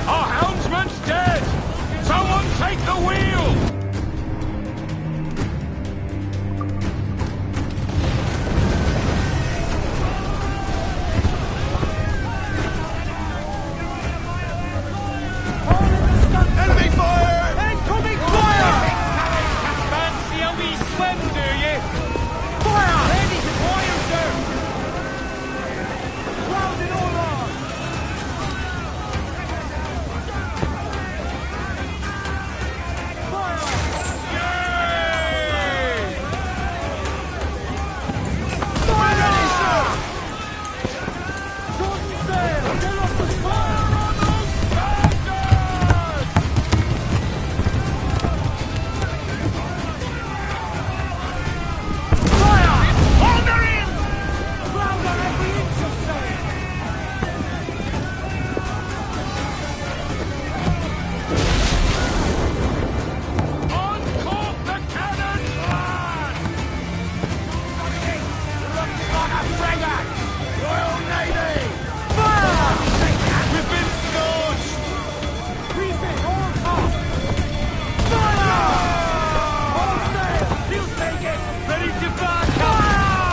Our houndsman's dead! Someone take the wheel! Enemy fire! Incoming fire! Fancy a wee swim, do you? Fire! Ready to fire, sir! Crowd in order! Fire! Yay! Fire! Ready, sir! Shorten sail! Get off the fire on those bastards! Fire! Under him! Crowd on every inch of sail! Uncork the cannon, lad! Looks like a frigate! Royal Navy! Fire! We've been scorched! Refit, all up! Fire! All sail! She'll take it! Ready to back up!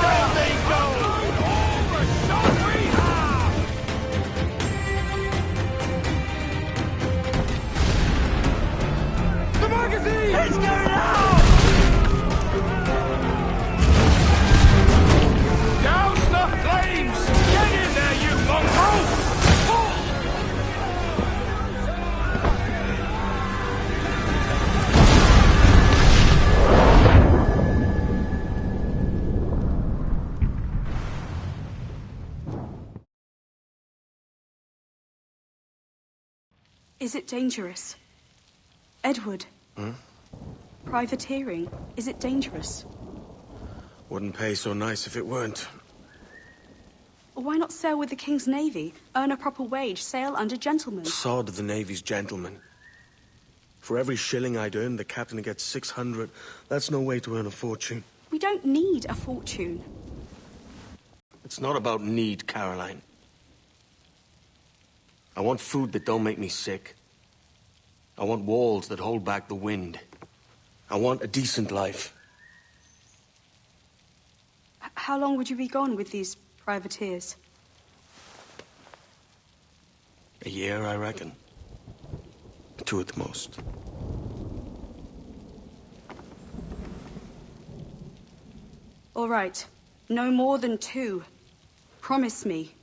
Down they go! All the shot we have! The magazine! It's going out! Douse the flames! Get in there, you mongrel! Is it dangerous? Edward? Privateering, is it dangerous? Wouldn't pay so nice if it weren't. Why not sail with the King's Navy, earn a proper wage, sail under gentlemen? Sod the Navy's gentlemen. For every shilling I'd earn, the captain gets 600. That's no way to earn a fortune. We don't need a fortune. It's not about need, Caroline. I want food that don't make me sick. I want walls that hold back the wind. I want a decent life. How long would you be gone with these privateers? A year, I reckon. 2 at the most. All right. No more than 2. Promise me.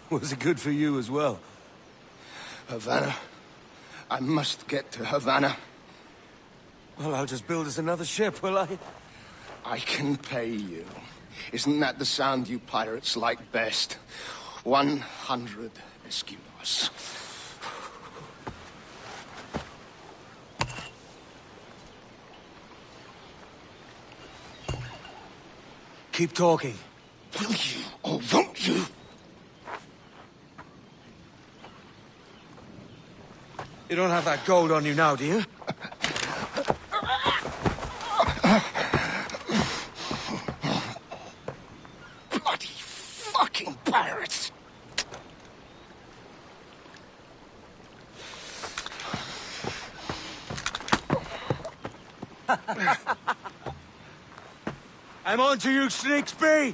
Was it good for you as well? Havana. I must get to Havana. Well, I'll just build us another ship, will I? I can pay you. Isn't that the sound you pirates like best? 100 escudos. Keep talking. Will you or won't you? You don't have that gold on you now, do you? Bloody fucking pirates! I'm on to you, Slicksby!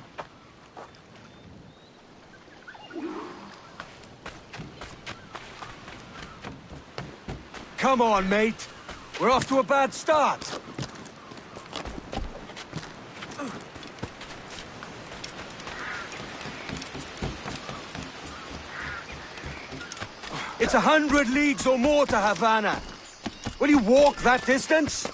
Come on, mate. We're off to a bad start. It's 100 leagues or more to Havana. Will you walk that distance?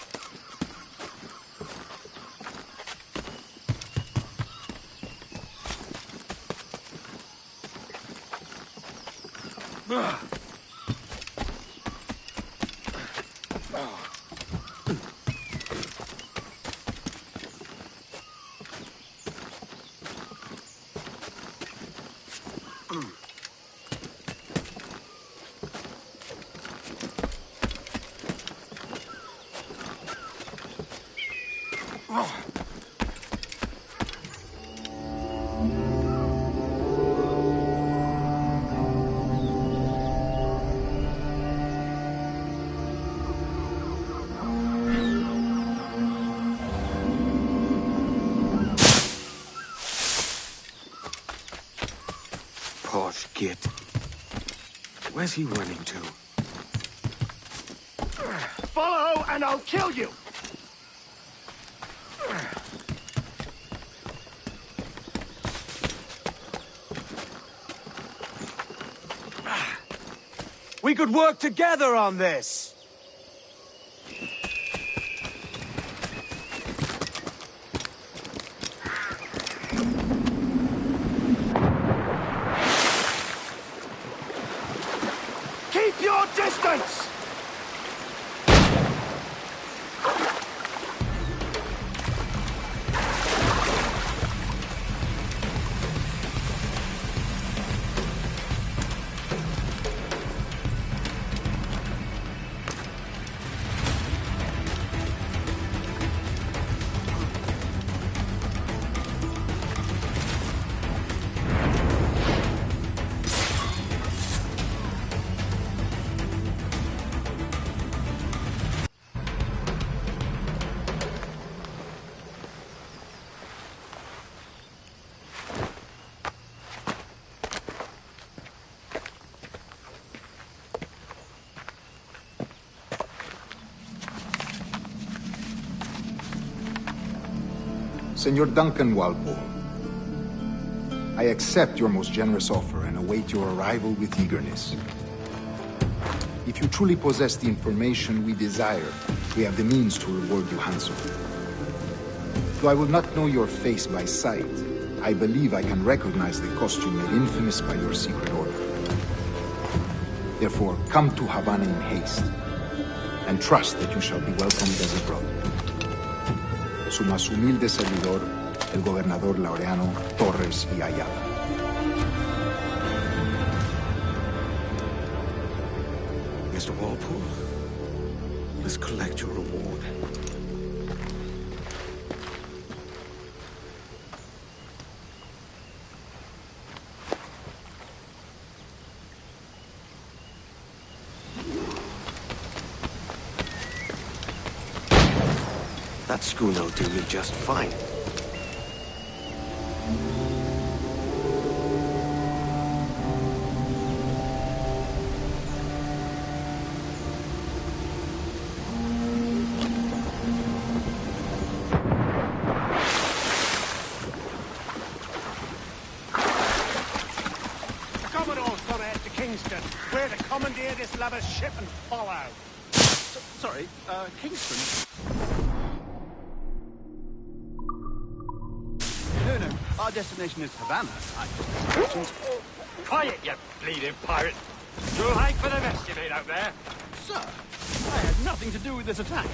Posh git. Where's he running to? Follow and I'll kill you! We could work together on this! Keep your distance! Senor Duncan Walpole, I accept your most generous offer and await your arrival with eagerness. If you truly possess the information we desire, we have the means to reward you handsomely. Though I will not know your face by sight, I believe I can recognize the costume made infamous by your secret order. Therefore, come to Havana in haste, and trust that you shall be welcomed as a brother. Su más humilde servidor, el gobernador Laureano Torres y Ayala. Mr. Walpole, let's collect your reward. That schooner'll do me just fine. Commodore's gonna head to Kingston. We're to commandeer this lover's ship and follow. Sorry, Kingston? No, our destination is Havana. Quiet, you bleeding pirate! You'll hang for the mess you made out there. Sir, I had nothing to do with this attack.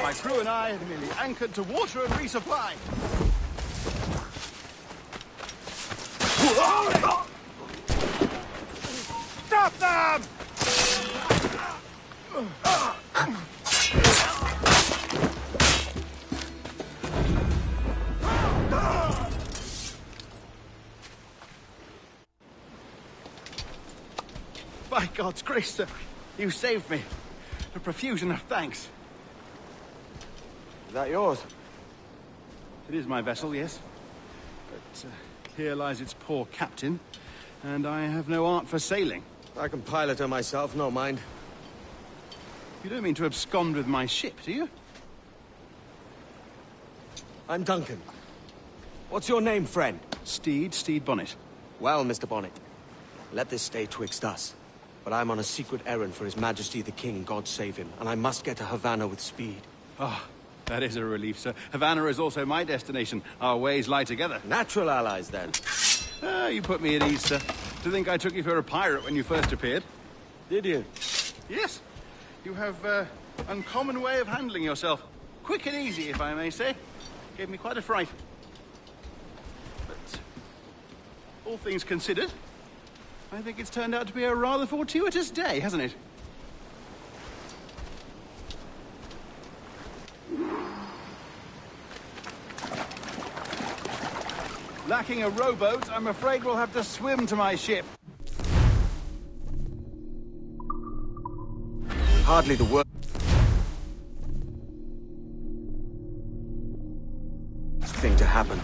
My crew and I had merely anchored to water and resupply. Stop them! By God's grace, sir, you saved me. A profusion of thanks. Is that yours? It is my vessel, yes. But here lies its poor captain, and I have no art for sailing. I can pilot her myself, no mind. You don't mean to abscond with my ship, do you? I'm Duncan. What's your name, friend? Stede Bonnet. Well, Mr. Bonnet, let this stay twixt us. But I'm on a secret errand for His Majesty the King, God save him, and I must get to Havana with speed. Ah, that is a relief, sir. Havana is also my destination. Our ways lie together. Natural allies, then. Ah, you put me at ease, sir. To think I took you for a pirate when you first appeared. Did you? Yes. You have uncommon way of handling yourself. Quick and easy, if I may say. Gave me quite a fright. But all things considered, I think it's turned out to be a rather fortuitous day, hasn't it? Lacking a rowboat, I'm afraid we'll have to swim to my ship. Hardly the worst thing to happen.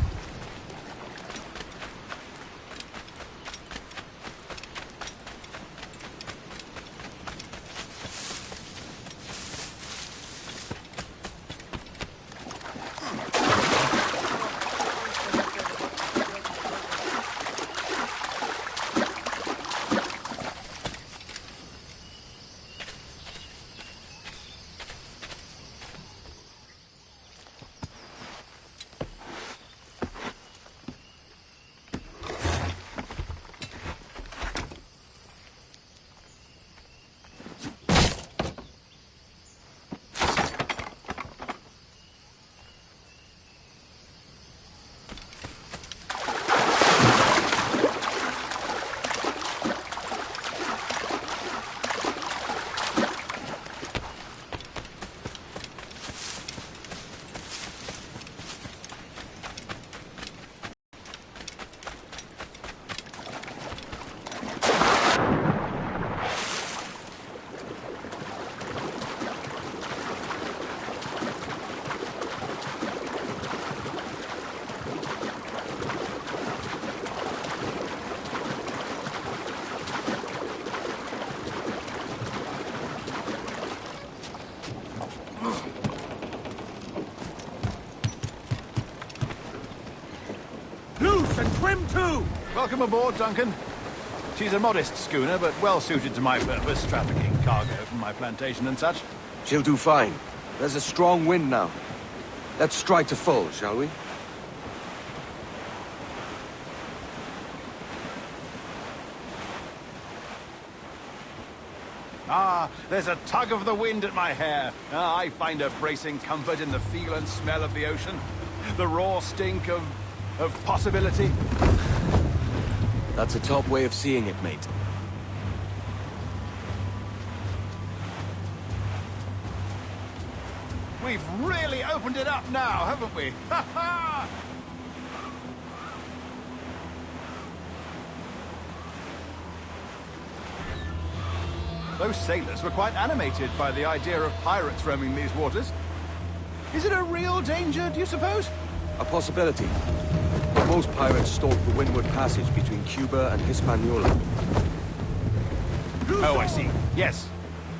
Loose and trim too! Welcome aboard, Duncan. She's a modest schooner, but well suited to my purpose, trafficking cargo from my plantation and such. She'll do fine. There's a strong wind now. Let's strike to full, shall we? Ah, there's a tug of the wind at my hair. Ah, I find a bracing comfort in the feel and smell of the ocean. The raw stink of possibility. That's a top way of seeing it, mate. We've really opened it up now, haven't we? Ha ha! Those sailors were quite animated by the idea of pirates roaming these waters. Is it a real danger, do you suppose? A possibility. But most pirates stalk the windward passage between Cuba and Hispaniola. Oh, I see. Yes,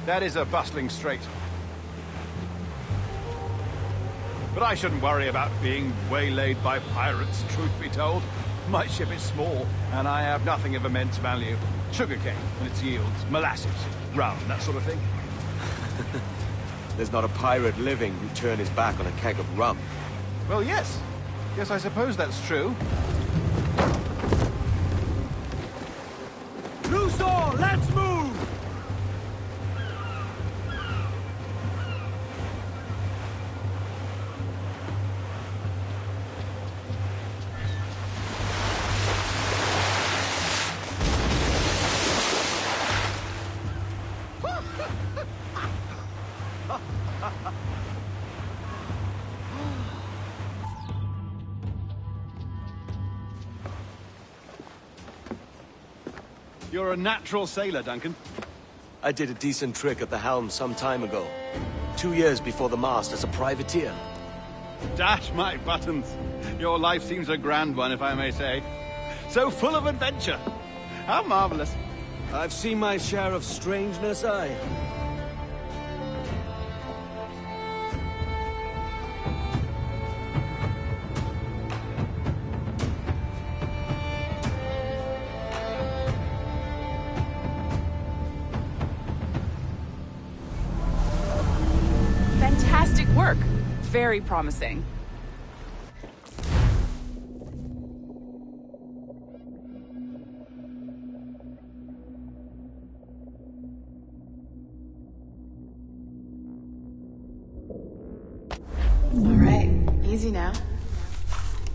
that is a bustling strait. But I shouldn't worry about being waylaid by pirates, truth be told. My ship is small, and I have nothing of immense value. Sugarcane and its yields, molasses, rum, that sort of thing. There's not a pirate living who'd turn his back on a keg of rum. Well, yes. Yes, I suppose that's true. Loose all! Let's move! You're a natural sailor, Duncan. I did a decent trick at the helm some time ago. 2 years before the mast as a privateer. Dash my buttons. Your life seems a grand one, if I may say. So full of adventure. How marvelous. I've seen my share of strangeness, aye. Fantastic work. Very promising. All right, easy now.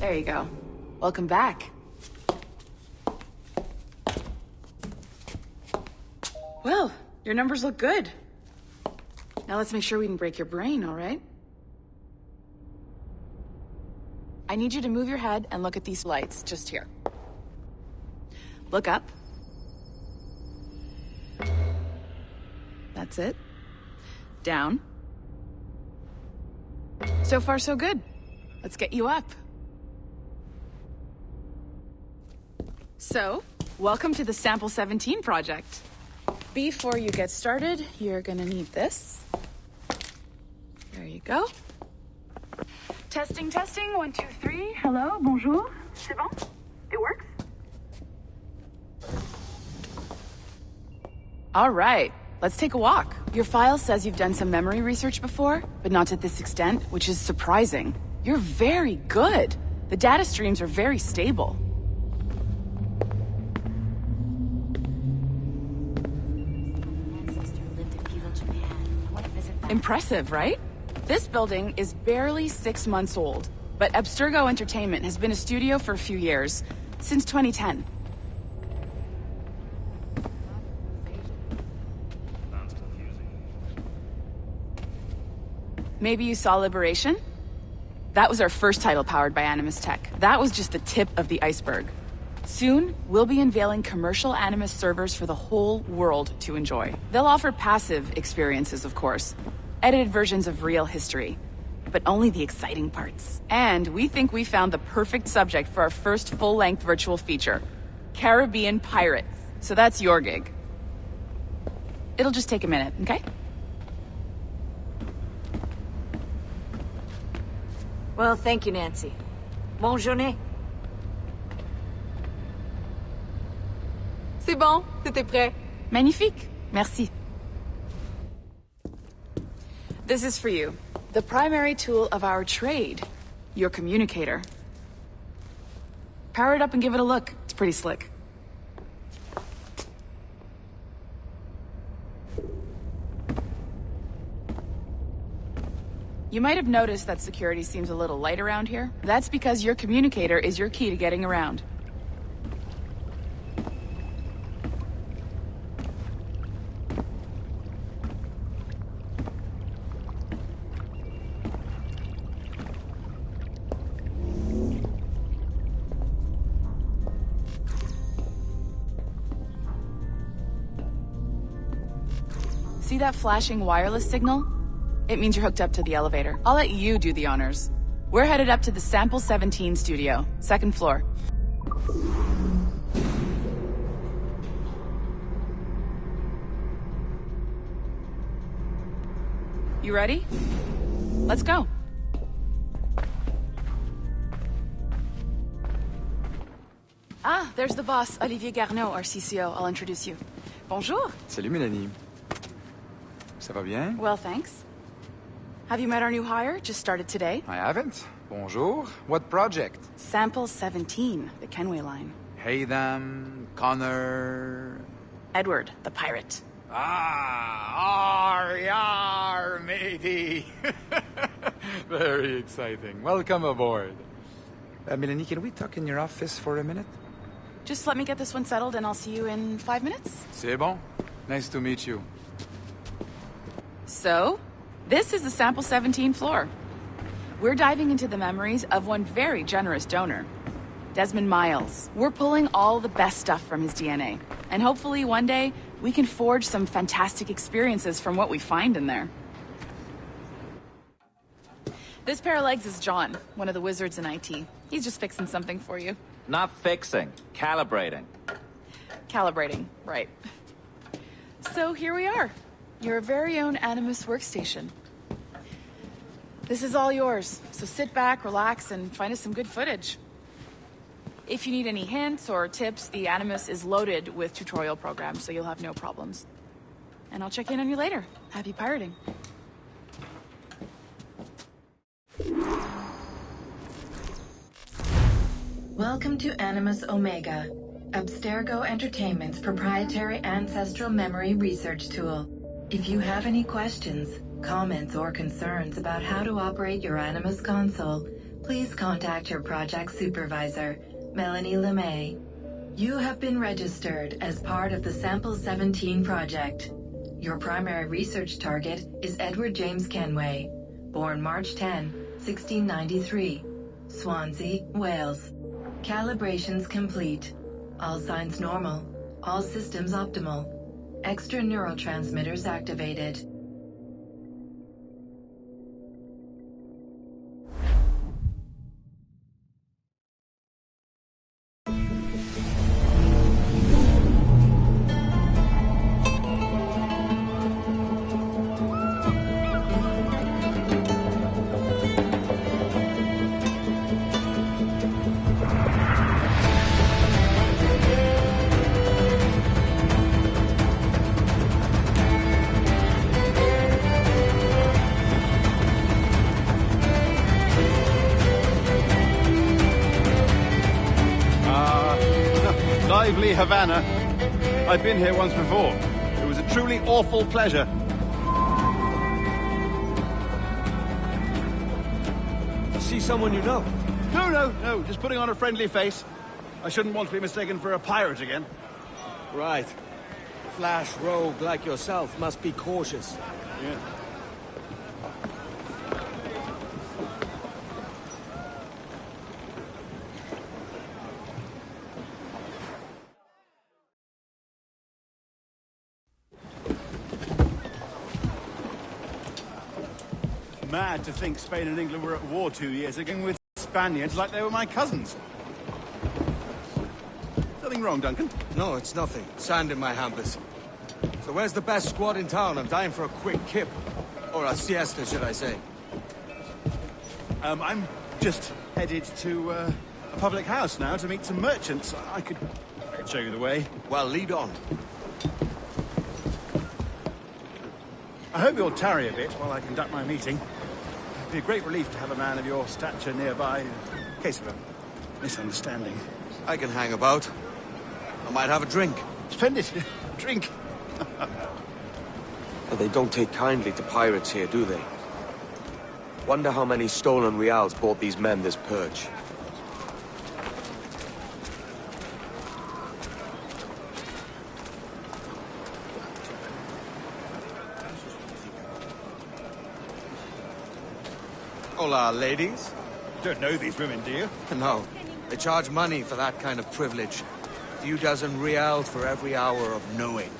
There you go. Welcome back. Well, your numbers look good. Now let's make sure we didn't break your brain, all right? I need you to move your head and look at these lights just here. Look up. That's it. Down. So far, so good. Let's get you up. So, welcome to the Sample 17 project. Before you get started, you're gonna need this. There you go. Testing, testing, 1, 2, 3. Hello, bonjour. C'est bon? It works? All right, let's take a walk. Your file says you've done some memory research before, but not to this extent, which is surprising. You're very good. The data streams are very stable. Impressive, right? This building is barely 6 months old, but Abstergo Entertainment has been a studio for a few years, since 2010. Maybe you saw Liberation? That was our first title powered by Animus Tech. That was just the tip of the iceberg. Soon, we'll be unveiling commercial Animus servers for the whole world to enjoy. They'll offer passive experiences, of course. Edited versions of real history. But only the exciting parts. And we think we found the perfect subject for our first full-length virtual feature. Caribbean Pirates. So that's your gig. It'll just take a minute, okay? Well, thank you, Nancy. Bonne journée. C'est bon, c'était prêt. Magnifique. Merci. This is for you. The primary tool of our trade. Your communicator. Power it up and give it a look. It's pretty slick. You might have noticed that security seems a little light around here. That's because your communicator is your key to getting around. See that flashing wireless signal? It means you're hooked up to the elevator. I'll let you do the honors. We're headed up to the Sample 17 studio, 2nd floor. You ready? Let's go. Ah, there's the boss, Olivier Garneau, our CCO. I'll introduce you. Bonjour. Salut, Mélanie. Ça va bien? Well, thanks. Have you met our new hire? Just started today. I haven't. Bonjour. What project? Sample 17, the Kenway line. Haytham, Connor... Edward, the pirate. Ah, yar, matey. Very exciting. Welcome aboard. Mélanie, can we talk in your office for a minute? Just let me get this one settled and I'll see you in 5 minutes. C'est bon. Nice to meet you. So, this is the Sample 17 floor. We're diving into the memories of one very generous donor, Desmond Miles. We're pulling all the best stuff from his DNA. And hopefully one day, we can forge some fantastic experiences from what we find in there. This pair of legs is John, one of the wizards in IT. He's just fixing something for you. Not fixing, calibrating. Calibrating, right. So here we are, your very own Animus workstation. This is all yours, so sit back, relax, and find us some good footage. If you need any hints or tips, the Animus is loaded with tutorial programs, so you'll have no problems. And I'll check in on you later. Happy pirating. Welcome to Animus Omega, Abstergo Entertainment's proprietary ancestral memory research tool. If you have any questions, comments, or concerns about how to operate your Animus console, please contact your project supervisor, Melanie LeMay. You have been registered as part of the Sample 17 project. Your primary research target is Edward James Kenway, born March 10, 1693, Swansea, Wales. Calibrations complete. All signs normal. All systems optimal. Extra neurotransmitters activated. Lively Havana. I've been here once before. It was a truly awful pleasure. See someone you know? No. Just putting on a friendly face. I shouldn't want to be mistaken for a pirate again. Right. Flash rogue like yourself must be cautious. Yeah. Mad to think Spain and England were at war 2 years ago with Spaniards like they were my cousins. Nothing wrong, Duncan? No, it's nothing. Sand in my hampers. So where's the best squad in town? I'm dying for a quick kip. Or a siesta, should I say. I'm just headed to a public house now to meet some merchants. I could show you the way. Well, lead on. I hope you'll tarry a bit while I conduct my meeting. It'd be a great relief to have a man of your stature nearby in case of a misunderstanding. I can hang about. I might have a drink. Splendid. Drink. But they don't take kindly to pirates here, do they? Wonder how many stolen reals bought these men this purge. Hola, ladies. You don't know these women, do you? No. They charge money for that kind of privilege. A few dozen reals for every hour of knowing.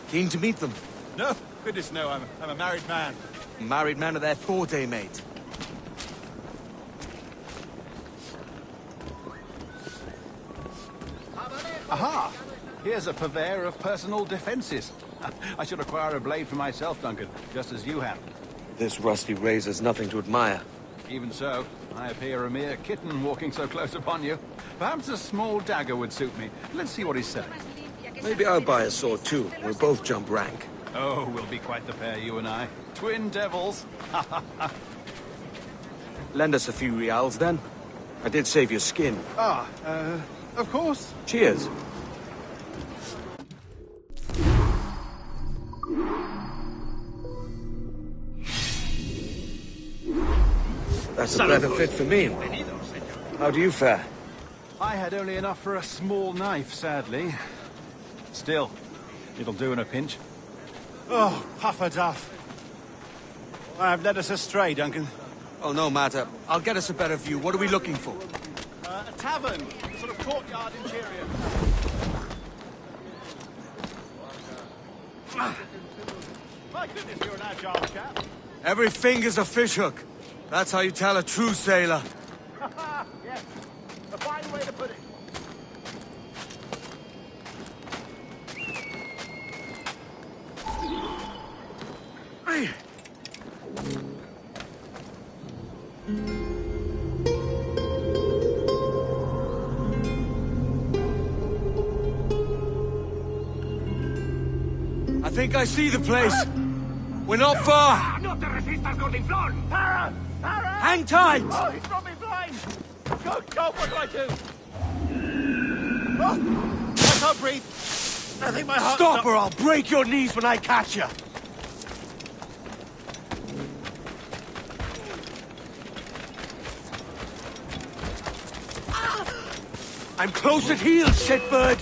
Keen to meet them? No. Goodness, no. I'm a married man. Married man of their forte, mate. Aha! Here's a purveyor of personal defenses. I should acquire a blade for myself, Duncan, just as you have. This rusty razor's nothing to admire. Even so, I appear a mere kitten walking so close upon you. Perhaps a small dagger would suit me. Let's see what he's selling. Maybe I'll buy a sword too. We'll both jump rank. Oh, we'll be quite the pair, you and I. Twin devils. Lend us a few reals, then. I did save your skin. Of course. Cheers. That's a better fit for me. How do you fare? I had only enough for a small knife, sadly. Still, it'll do in a pinch. Oh, puffer duff. I've led us astray, Duncan. Oh, no matter. I'll get us a better view. What are we looking for? A tavern. A sort of courtyard interior. My goodness, you're an agile chap. Every finger's a fishhook. That's how you tell a true sailor. Yes, a fine way to put it. I think I see the place. We're not far. No te resistas, Gordinflón! Para! Para! Hang tight! Oh, he's got me blind! Go, what do I do? Oh, I can't breathe. I think my heart... Stop or I'll break your knees when I catch you! I'm close at heel, shitbird!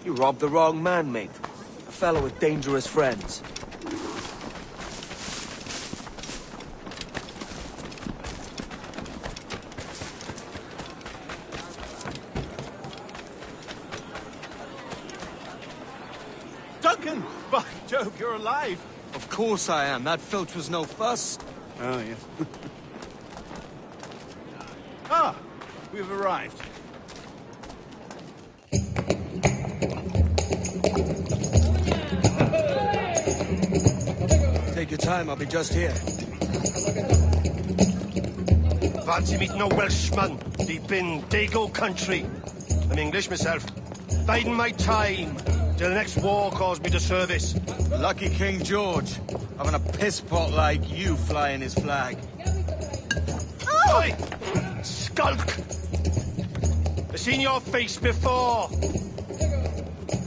You robbed the wrong man, mate. A fellow with dangerous friends. Duncan! By Jove, you're alive! Of course I am. That filch was no fuss. Oh, yes. Ah! We've arrived. Take your time, I'll be just here. Fancy meeting a Welshman deep in Dago country. I'm English myself. Biding my time till the next war calls me to service. Lucky King George, having a piss pot like you flying his flag. Oi! Skulk! I've seen your face before.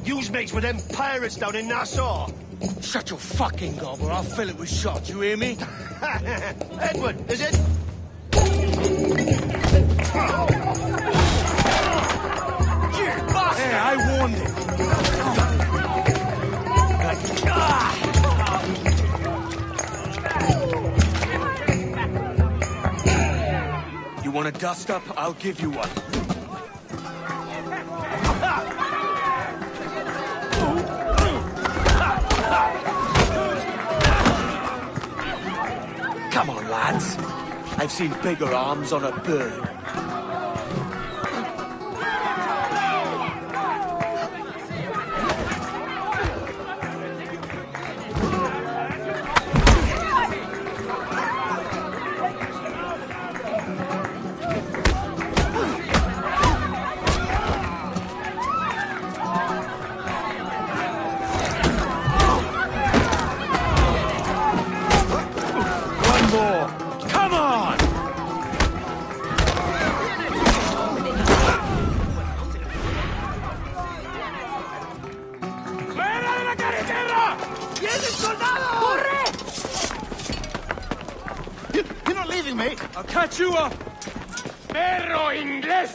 You's mates with them pirates down in Nassau. Shut your fucking gob or I'll fill it with shot, you hear me? Edward, is it? Hey, I warned him. You want a dust-up? I'll give you one. Come on, lads. I've seen bigger arms on a bird. You're not leaving me! I'll catch you up! ¡Perro inglés!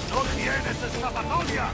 ¡No tienes escapatoria!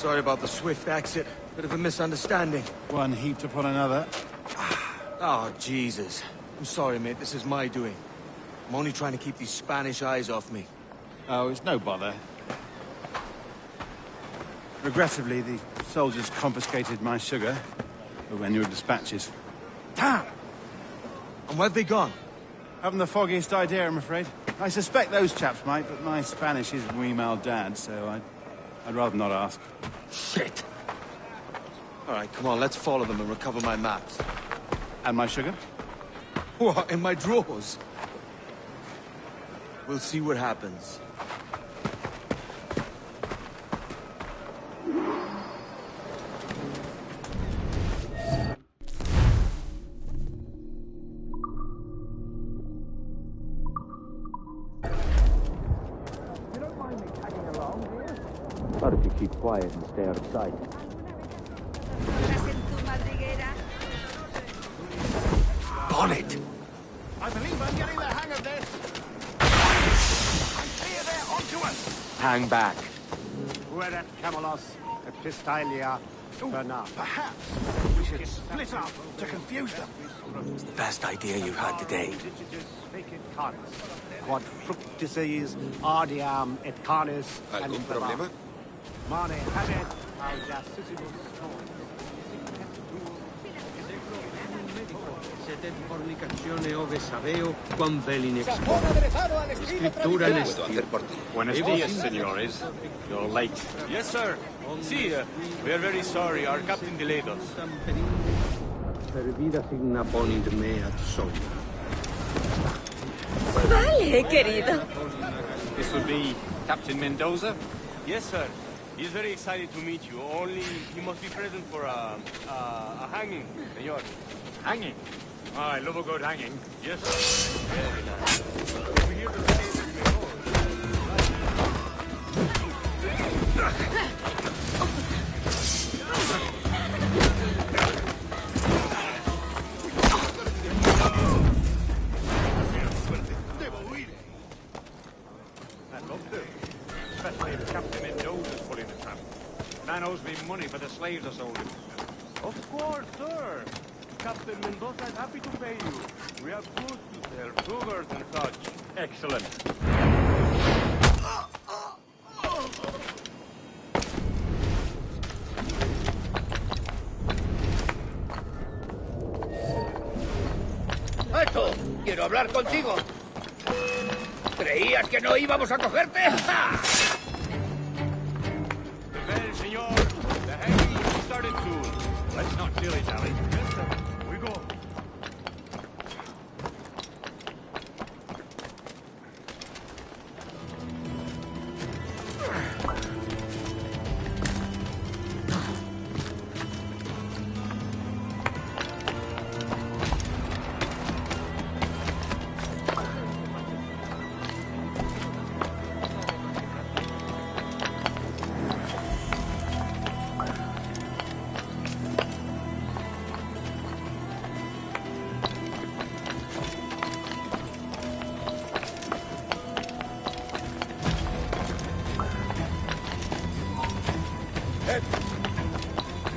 Sorry about the swift exit. Bit of a misunderstanding. One heaped upon another. Oh, Jesus. I'm sorry, mate. This is my doing. I'm only trying to keep these Spanish eyes off me. Oh, it's no bother. Regrettably, the soldiers confiscated my sugar when your dispatches. Damn! And where've they gone? Haven't the foggiest idea, I'm afraid. I suspect those chaps might, but my Spanish is muy mal dad, so I'd rather not ask. Shit! All right, come on, let's follow them and recover my maps. And my sugar? What, in my drawers? We'll see what happens. But if you keep quiet and stay out of sight. Bonnet! I believe I'm getting the hang of this. I'm clear there, onto us. Hang back. Fuerat Camelos, Epistalia, Bernard. Perhaps we should split up to confuse them. It's the best idea you've had today. Quod fructices ardiam et canis. ¿Algún problema? Mane habet audacissibus Sedet fornicatione ove sabeo, quam velin expone. Scriptura nesti. Buenos dias, senores. You're late. Yes, sir. See, we are very sorry. Our captain delayed us. Per vida signa ponit me ad solum. Vale, querido. This would be Captain Mendoza? Yes, sir. He's very excited to meet you. Only he must be present for a hanging, senor. Hanging? Oh, I love a good hanging. Yes, sir. Very nice. We're here to say that you may go. I'd love to. Especially if Captain Mendoza's pulling the trap. Man owes me money for the slaves I sold him. Of course, sir. Captain Mendoza is happy to pay you. We have goods to sell, sugars and such. Excellent. ¡Alto! ¡Quiero hablar contigo! ¿Creías que no íbamos a cogerte? ¡Ja! Well, senor, the hanging will be started soon. Let's not dilly-dally. Yes, sir. We go.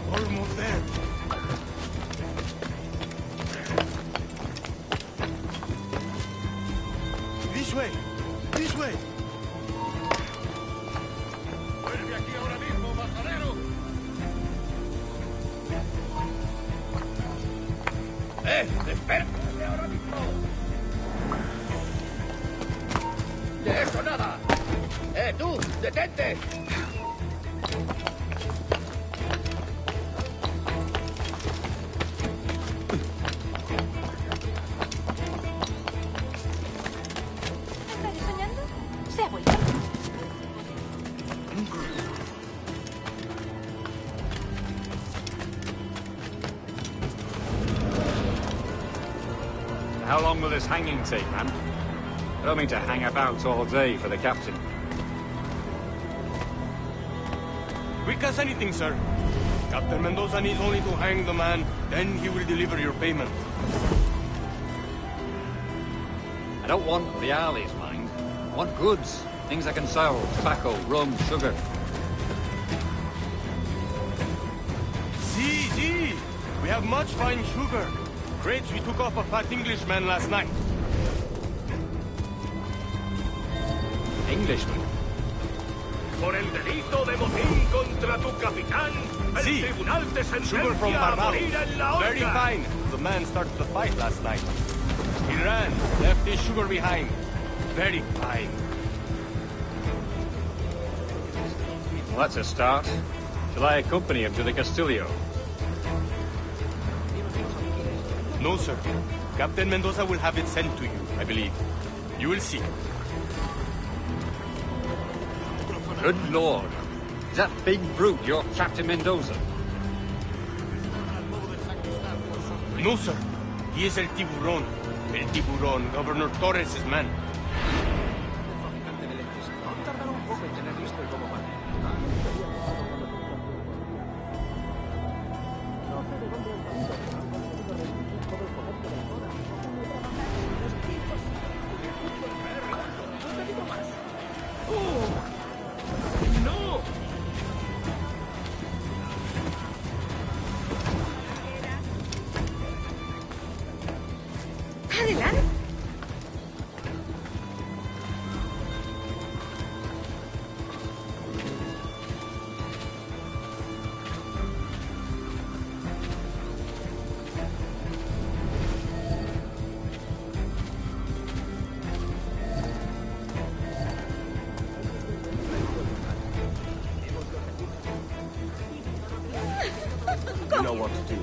Almost there. This way! This way! ¡Vuelve aquí ahora mismo, majadero! ¡Espera! ¡Vuelve ahora mismo! ¡De eso nada! ¡Tú! ¡Detente! ¿Estás soñando? Se ha vuelto. How long will this hanging take, man? I don't mean to hang about all day for the captain. Quick as anything, sir. Captain Mendoza needs only to hang the man, then he will deliver your payment. I don't want reales, mind. I want goods. Things I can sell. Tobacco, rum, sugar. We have much fine sugar. Crates we took off a fat Englishman last night. Englishman? Por el delito de motín contra tu capitán, el Sí. tribunal te Sugar from sentencia a Barbados. morir en la Very horca. fine. The man started the fight last night. He ran, left his sugar behind. Very fine. Well, that's a start. Shall I accompany him to the Castillo? No, sir. Captain Mendoza will have it sent to you, I believe. You will see. Good Lord. Is that big brute your Captain Mendoza? No, sir. He is El Tiburón. El Tiburón, Governor Torres' man. Adelante. You know what to do.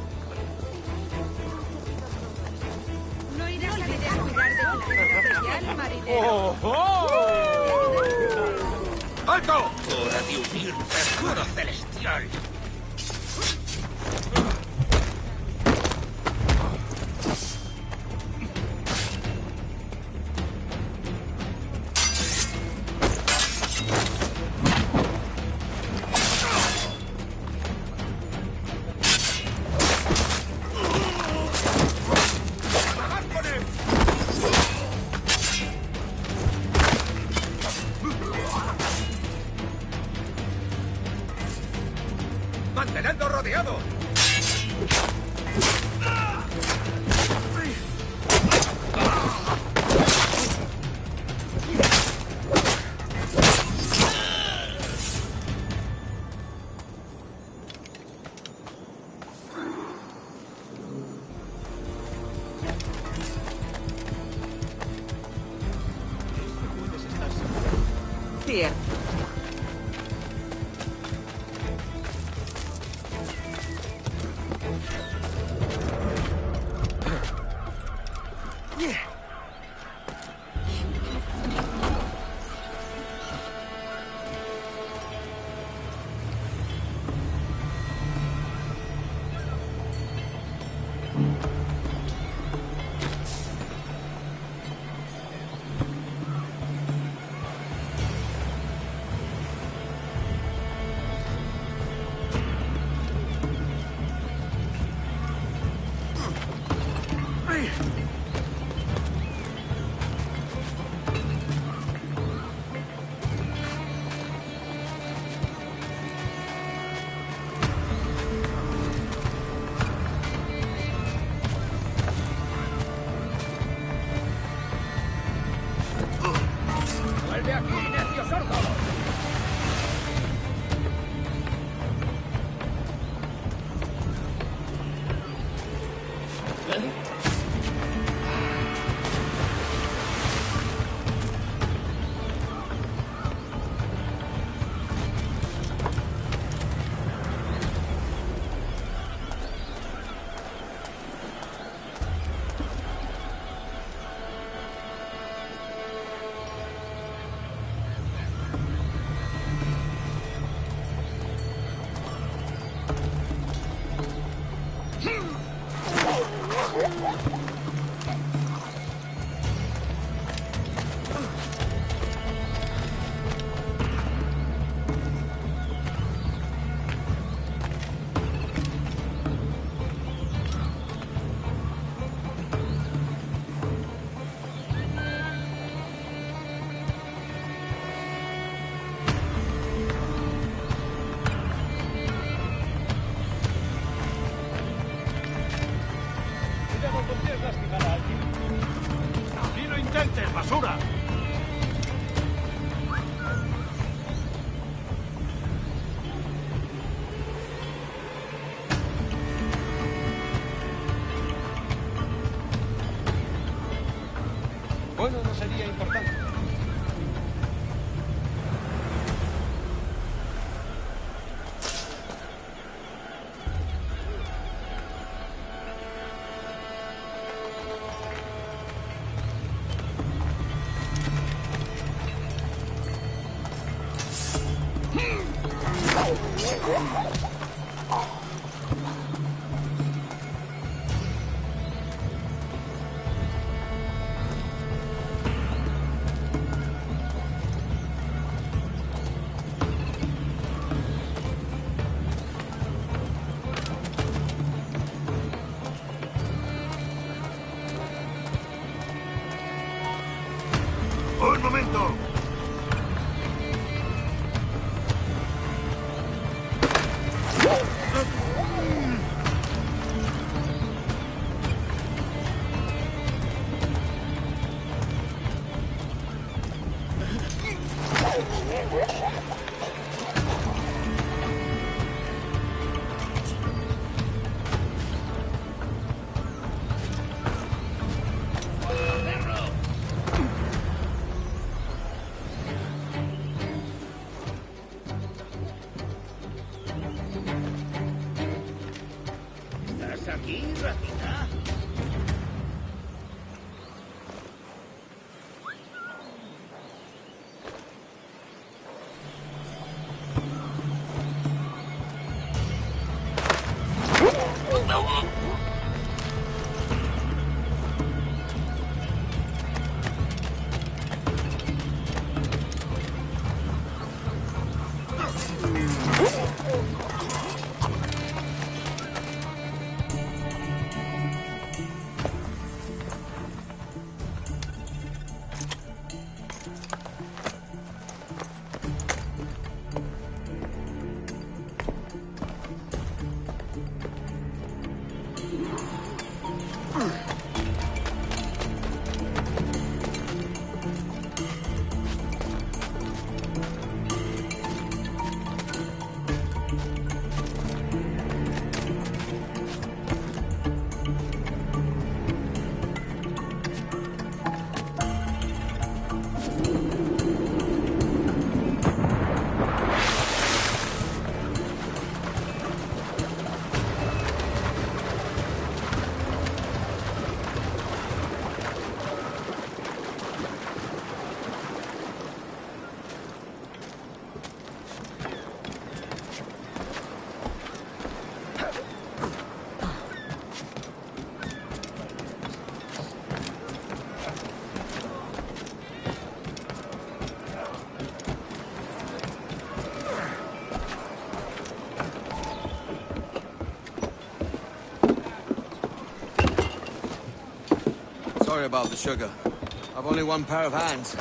No irás a descuidar de tu vida especial, marinero. ¡Alto! Hora de unir Mercurio Celestial. ¡Mantenedlo rodeado! Cierto. ¡Vuelve aquí, necio sordo! Un momento! ¿Estás aquí, ratita? Sorry about the sugar. I've only one pair of hands.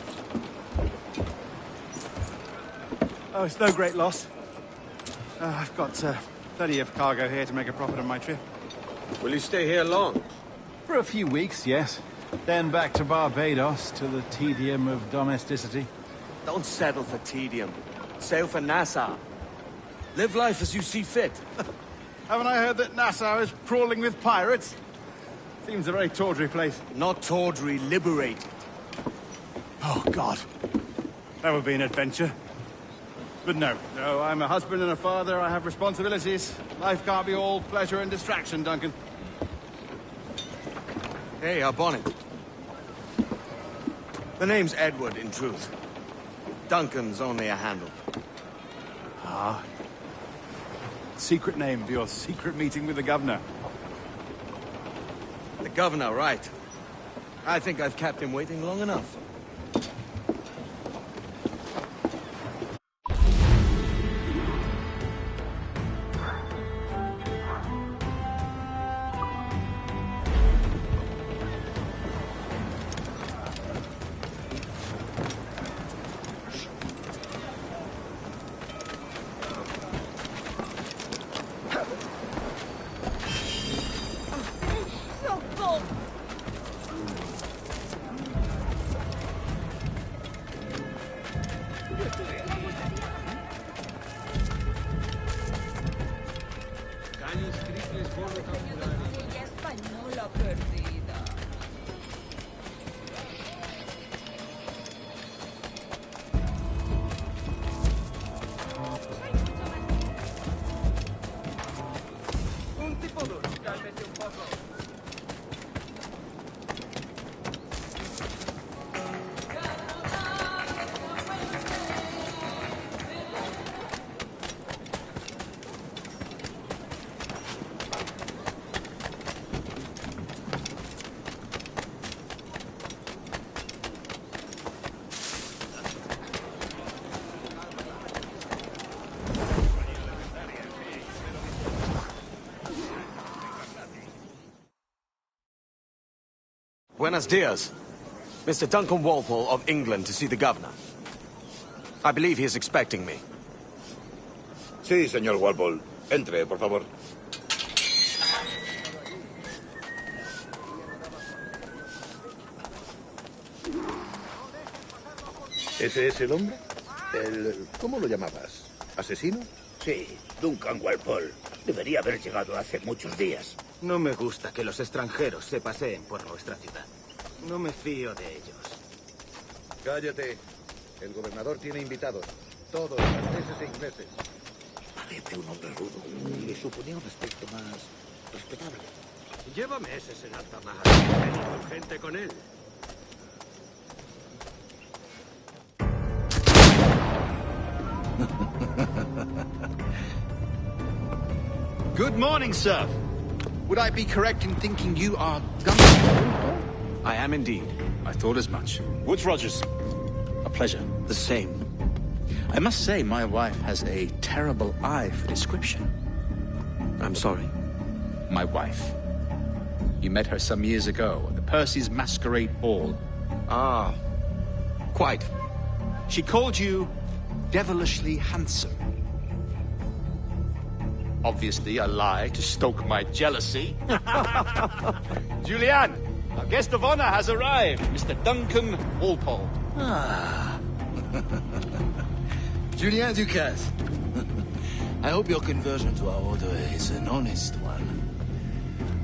Oh, it's no great loss. I've got plenty of cargo here to make a profit on my trip. Will you stay here long? For a few weeks, yes. Then back to Barbados to the tedium of domesticity. Don't settle for tedium. Sail for Nassau. Live life as you see fit. Haven't I heard that Nassau is crawling with pirates? Seems a very tawdry place. Not tawdry, liberated. Oh, God. That would be an adventure. But no, I'm a husband and a father. I have responsibilities. Life can't be all pleasure and distraction, Duncan. Hey, our bonnet. The name's Edward, in truth. Duncan's only a handle. Ah. Secret name for your secret meeting with the governor. The governor, right. I think I've kept him waiting long enough. Buenos dias. Mr. Duncan Walpole of England to see the governor. I believe he is expecting me. Sí, señor Walpole. Entre, por favor. ¿Ese es el hombre? ¿Cómo lo llamabas? ¿Asesino? Sí, Duncan Walpole. Debería haber llegado hace muchos días. No me gusta que los extranjeros se paseen por nuestra ciudad. No me fío de ellos. Cállate. El gobernador tiene invitados. Todos franceses e ingleses. Parece un hombre rudo. Y le suponía un aspecto más respetable. Llévame ese Senata Maharaja y con gente con él. Good morning, sir. Would I be correct in thinking you are Duncan? I am indeed. I thought as much. Woods Rogers. A pleasure. The same. I must say, my wife has a terrible eye for description. I'm sorry. My wife. You met her some years ago at the Percy's Masquerade Ball. Ah, quite. She called you devilishly handsome. Obviously a lie to stoke my jealousy. Julianne, our guest of honor has arrived, Mr. Duncan Walpole. Ah. Julien Ducasse. I hope your conversion to our order is an honest one.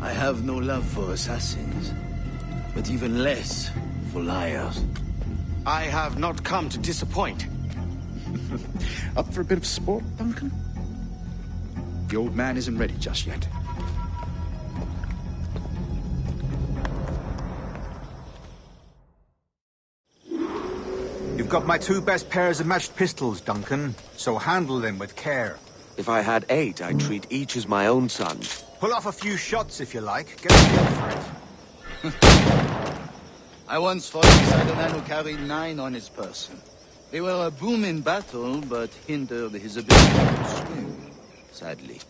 I have no love for assassins, but even less for liars. I have not come to disappoint. Up for a bit of sport, Duncan? The old man isn't ready just yet. You've got my 2 best pairs of matched pistols, Duncan, so handle them with care. If I had 8, I'd treat each as my own son. Pull off a few shots if you like. Get a feel for it. I once fought beside a man who carried 9 on his person. They were a boom in battle, but hindered his ability to swim, sadly.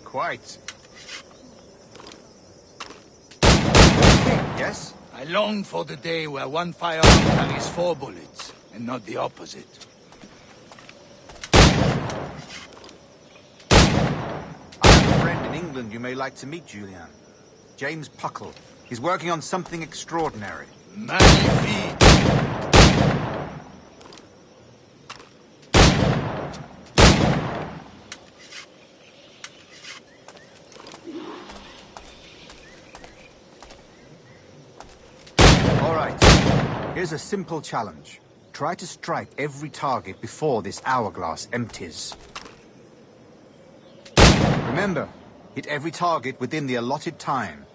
Quite. Yes? I long for the day where one firearm carries 4 bullets, and not the opposite. I have a friend in England you may like to meet, Julian. James Puckle. He's working on something extraordinary. Magnifique! All right. Here's a simple challenge. Try to strike every target before this hourglass empties. Remember, hit every target within the allotted time.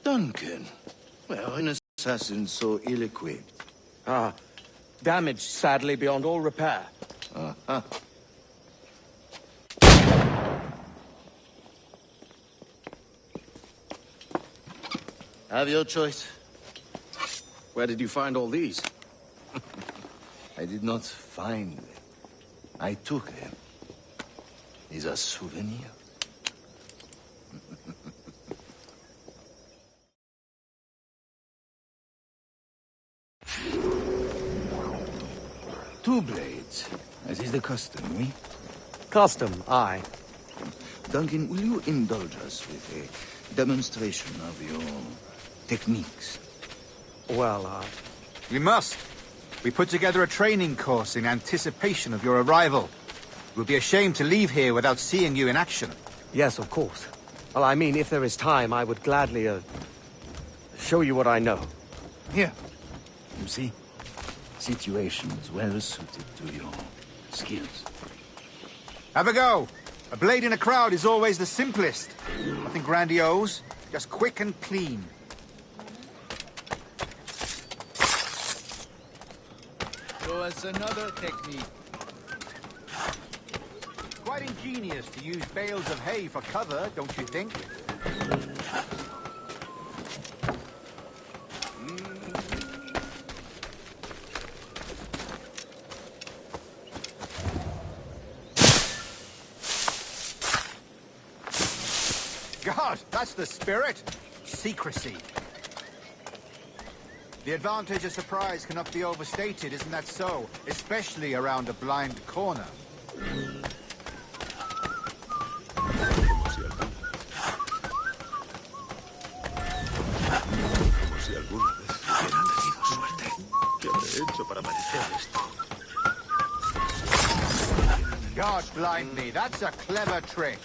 Duncan. Well, an assassin so ill-equipped. Ah, damaged, sadly, beyond all repair. Uh-huh. Have your choice. Where did you find all these? I did not find them. I took them. These are souvenirs. Two blades, as is the custom, oui? Custom, aye. Duncan, will you indulge us with a demonstration of your techniques? Well, We must. We put together a training course in anticipation of your arrival. We'll be ashamed to leave here without seeing you in action. Yes, of course. Well, I mean, if there is time, I would gladly, show you what I know. Here. You see? Situations well suited to your skills. Have a go. A blade in a crowd is always the simplest. Nothing grandiose. Just quick and clean. Show us another technique. Quite ingenious to use bales of hay for cover, don't you think? God, that's the spirit. Secrecy. The advantage of surprise cannot be overstated, isn't that so? Especially around a blind corner. God blind me, that's a clever trick.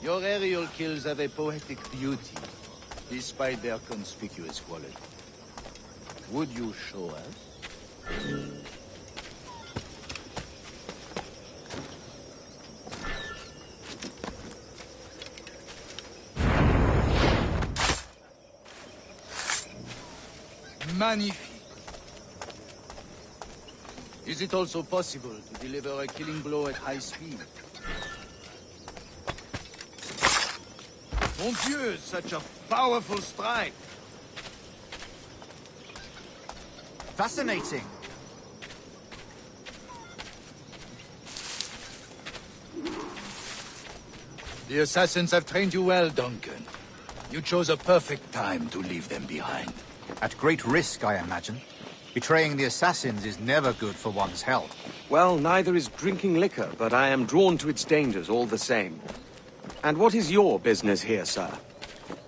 Your aerial kills have a poetic beauty, despite their conspicuous quality. Would you show us? Magnifique. Is it also possible to deliver a killing blow at high speed? Mon Dieu, such a powerful strike! Fascinating. The assassins have trained you well, Duncan. You chose a perfect time to leave them behind. At great risk, I imagine. Betraying the assassins is never good for one's health. Well, neither is drinking liquor, but I am drawn to its dangers all the same. And what is your business here, sir?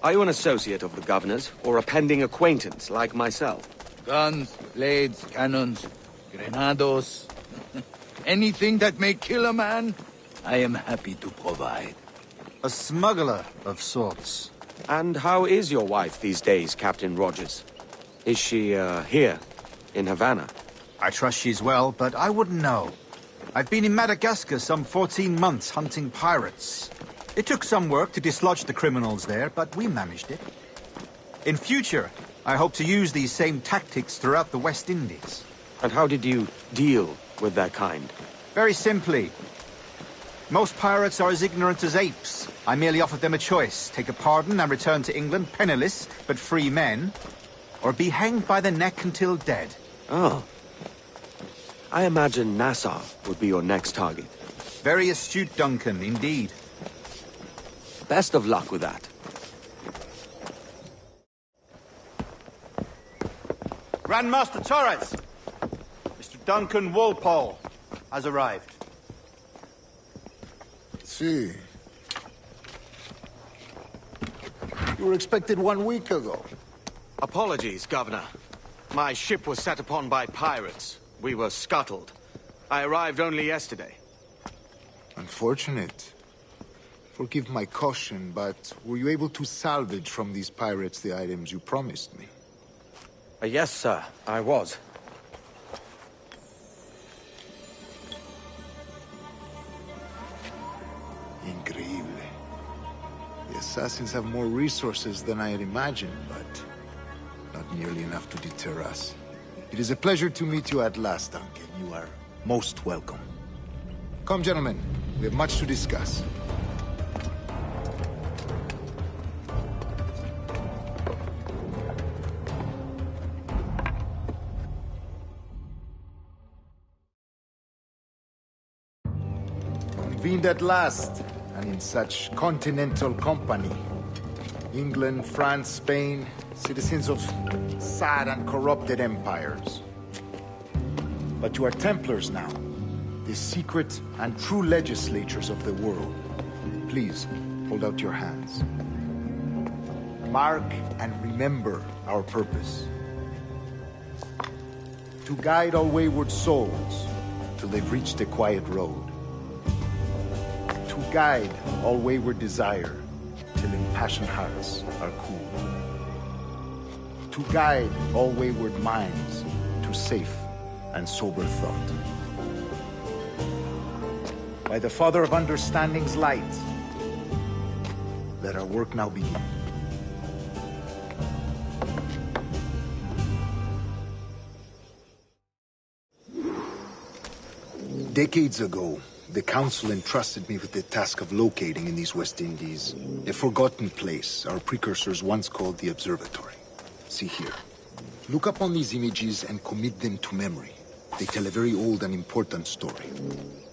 Are you an associate of the governor's, or a pending acquaintance like myself? Guns, blades, cannons, grenados. Anything that may kill a man, I am happy to provide. A smuggler of sorts. And how is your wife these days, Captain Rogers? Is she, here, in Havana? I trust she's well, but I wouldn't know. I've been in Madagascar some 14 months hunting pirates. It took some work to dislodge the criminals there, but we managed it. In future, I hope to use these same tactics throughout the West Indies. And how did you deal with their kind? Very simply. Most pirates are as ignorant as apes. I merely offered them a choice. Take a pardon and return to England penniless, but free men. Or be hanged by the neck until dead. Oh. I imagine Nassau would be your next target. Very astute, Duncan, indeed. Best of luck with that. Grand Master Torres! Mr. Duncan Walpole has arrived. See. You were expected 1 week ago. Apologies, Governor. My ship was set upon by pirates. We were scuttled. I arrived only yesterday. Unfortunate. Forgive my caution, but were you able to salvage from these pirates the items you promised me? Yes, sir, I was. Increíble. The assassins have more resources than I had imagined, but not nearly enough to deter us. It is a pleasure to meet you at last, Duncan. You are most welcome. Come, gentlemen. We have much to discuss. Convened at last, and in such continental company. England, France, Spain, citizens of sad and corrupted empires. But you are Templars now, the secret and true legislators of the world. Please, hold out your hands. Mark and remember our purpose. To guide all wayward souls till they've reached a quiet road. To guide all wayward desire till impassioned hearts are cool. To guide all wayward minds to safe and sober thought. By the Father of Understanding's light, Let our work now begin. Decades ago, the Council entrusted me with the task of locating in these West Indies a forgotten place our precursors once called the Observatory. See here. Look upon these images and commit them to memory. They tell a very old and important story.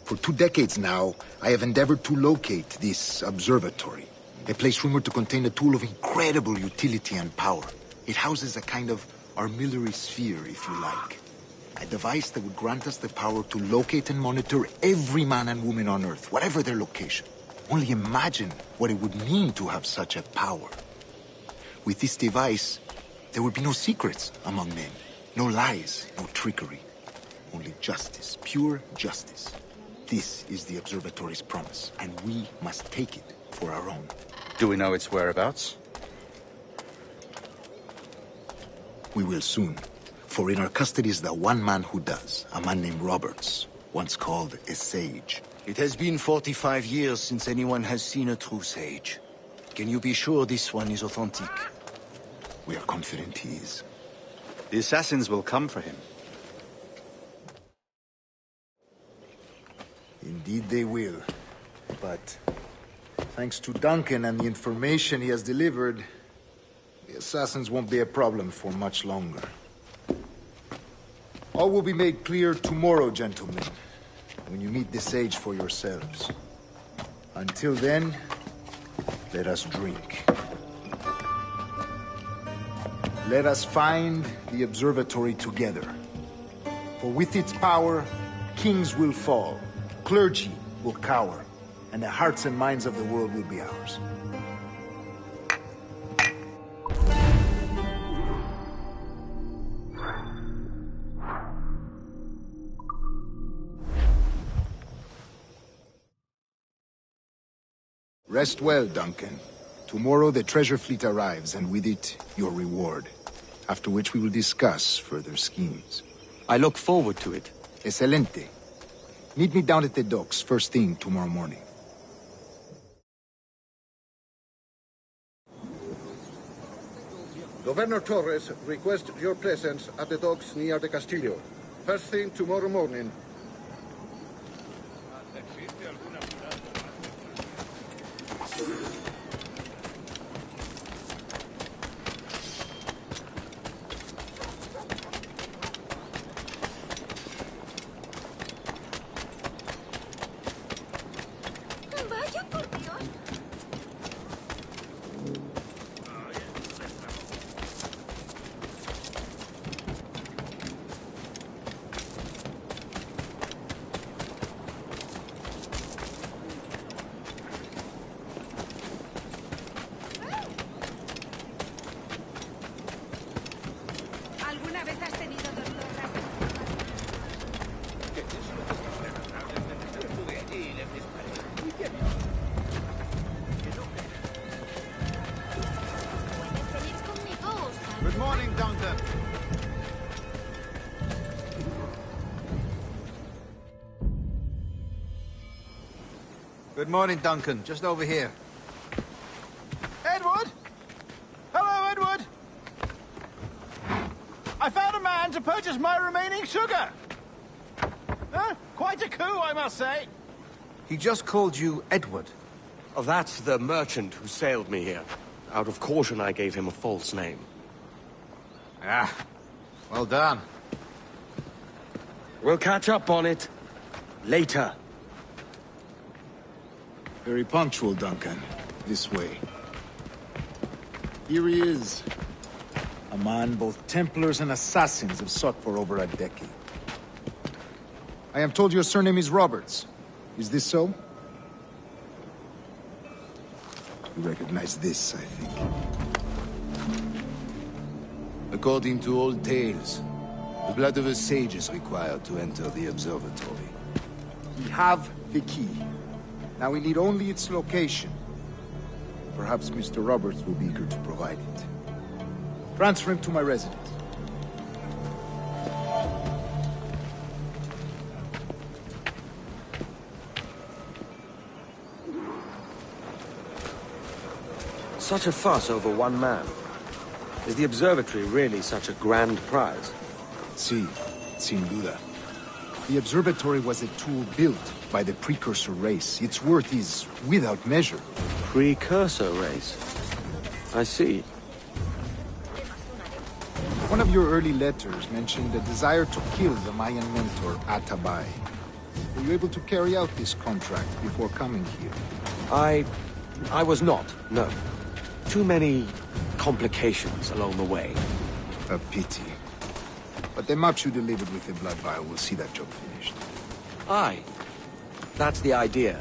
For 2 decades now, I have endeavored to locate this observatory, a place rumored to contain a tool of incredible utility and power. It houses a kind of armillary sphere, if you like. A device that would grant us the power to locate and monitor every man and woman on Earth, whatever their location. Only imagine what it would mean to have such a power. With this device, there would be no secrets among men, no lies, no trickery. Only justice, pure justice. This is the Observatory's promise, and we must take it for our own. Do we know its whereabouts? We will soon. For in our custody is the one man who does, a man named Roberts, once called a sage. It has been 45 years since anyone has seen a true sage. Can you be sure this one is authentic? We are confident he is. The assassins will come for him. Indeed they will. But thanks to Duncan and the information he has delivered, the assassins won't be a problem for much longer. All will be made clear tomorrow, gentlemen, when you meet the sage for yourselves. Until then, let us drink. Let us find the observatory together. For with its power, kings will fall, clergy will cower, and the hearts and minds of the world will be ours. Rest well, Duncan. Tomorrow the treasure fleet arrives, and with it, your reward. After which we will discuss further schemes. I look forward to it. Excelente. Meet me down at the docks first thing tomorrow morning. Governor Torres requests your presence at the docks near the Castillo. First thing tomorrow morning. Good morning, Duncan. Good morning, Duncan. Just over here. Edward? Hello, Edward. I found a man to purchase my remaining sugar. Quite a coup, I must say. He just called you Edward. Oh, that's the merchant who sailed me here. Out of caution, I gave him a false name. Ah, well done. We'll catch up on it later. Very punctual, Duncan. This way. Here he is. A man both Templars and Assassins have sought for over a decade. I am told your surname is Roberts. Is this so? You recognize this, I think. According to old tales, the blood of a sage is required to enter the observatory. We have the key. Now we need only its location. Perhaps Mr. Roberts will be eager to provide it. Transfer him to my residence. Such a fuss over one man. Is the observatory really such a grand prize? Sí, sin duda. The observatory was a tool built by the precursor race. Its worth is without measure. Precursor race? I see. One of your early letters mentioned a desire to kill the Mayan mentor, Atabay. Were you able to carry out this contract before coming here? I was not, no. Too many complications along the way. A pity. But the maps you delivered with the blood vial will see that job finished. Aye. That's the idea.